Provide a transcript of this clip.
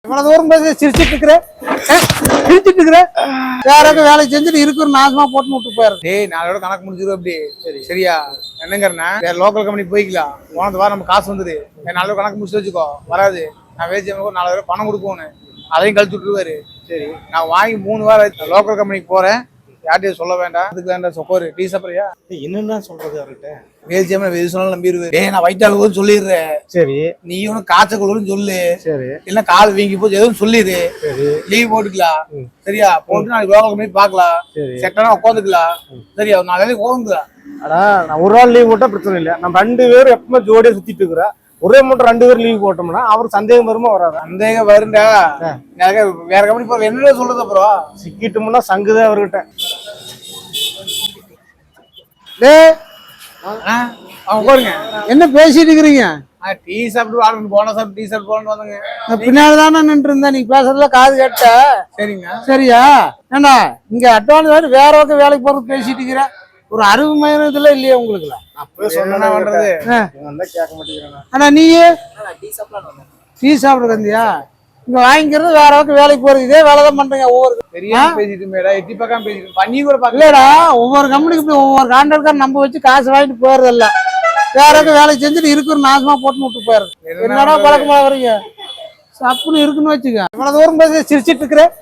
இவ்வளவு தூரம் பேசி சிரிச்சிட்டு இருக்கிறேன் வேற வேலை செஞ்சுட்டு இருக்கிற நாசமா போட்டு விட்டு போயிடுறது. டேய் நாளோட கணக்கு முடிஞ்சிடும் அப்படி சரியா என்னங்கிறனா வேற லோக்கல் கம்பெனி போய்க்கலாம். போனது வாரம் நம்ம காசு வந்தது நாளோட கணக்கு முடிச்சு வச்சுக்கோ வராது. நான் வேலை செய்ய 4 பணம் கொடுக்கணும் அதையும் கழிச்சு விட்டுருவாரு. சரி நான் வாங்கி 3 வாரம் லோக்கல் கம்பெனிக்கு போறேன். யார்ட்டையும் சொல்ல வேண்டாம். அதுக்கு வேண்டாம் சொக்கோரு டீ சாப்பிட்றியா? என்னன்னா சொல்றது அவர்கிட்ட வேல்ஜியம் எது சொன்னாலும் நம்பிடுவேன். டேய் நான் வயிற்றாளுன்னு சொல்லிடுறேன். சரி நீ ஒன்னும் காய்ச்சல் கொடுன்னு சொல்லு. சரி இல்ல கால் வீங்கி போச்சு எதுவும் சொல்லிடு. சரி லீவ் போட்டுக்கலாம். சரியா போட்டு நாளைக்கு லோக்கல் கம்பெனி பாக்கலாம். செட்டானா உட்காந்துக்கலாம். சரியா 4 நாளைக்கு உட்காந்துக்கலாம். ஆனா நான் ஒரு நாள் லீவ் போட்டா பிரச்சனை இல்லை. நம்ம 2 பேரும் எப்பவுமே ஜோடியா சுத்திட்டு இருக்கிறோம். ஒரே மட்டும் 2 பேரும் லீவ் போட்டோம்னா அவருக்கு சந்தேகம் வருமா வராது? சந்தேகம் வருண்டா. வேற கம்பெனி போற என்ன சொல்றது அப்புறம் சிக்கிட்டோம்னா சங்குதான் அவர்கிட்ட. அவங்க பாருங்க என்ன பேசிட்டு இருக்கிறீங்க? டீ சாப்பிட்டு போன சாப்பிட்டு டீ சாப்பிட்டு போன வந்தாங்க. பின்னாடி தானே நின்று இருந்தேன். நீங்க பேசுறதுல காது கேட்ட. சரிங்க சரியா ஏன்னா இங்க அட்வான்ஸ் வேற பக்கம் வேலைக்கு போறது பேசிட்டு இருக்கிற ஒரு அறிவு மயத்துல இல்லையா உங்களுக்கு? அப்பவே சொன்னா பண்றது கேட்க மாட்டேங்கிறாங்க. ஆனா நீ டீ சாப்பிட வந்தியா? இங்க வாங்கிக்கிறது வேற பக்கம் வேலைக்கு போறது இதே வேலைதான் பண்றீங்க. ஒவ்வொரு பெரிய பேசிட்டு மேடா எட்டி பக்கம் பேசிட்டு பண்ணி கூட இல்லடா. ஒவ்வொரு கம்பெனிக்கு போய் ஒவ்வொரு கான்ட்ராக்டர் நம்ம வச்சு காசு வாங்கிட்டு போறது இல்ல. வேற வேலை செஞ்சுட்டு இருக்கிற நாசமா போட்டு விட்டு போயிடுறது. என்னடா பழக்கமா வரீங்க? சப்புன்னு இருக்குன்னு வச்சுக்க. இவ்வளவு தூரம் பேசி சிரிச்சிட்டு இருக்கிறேன்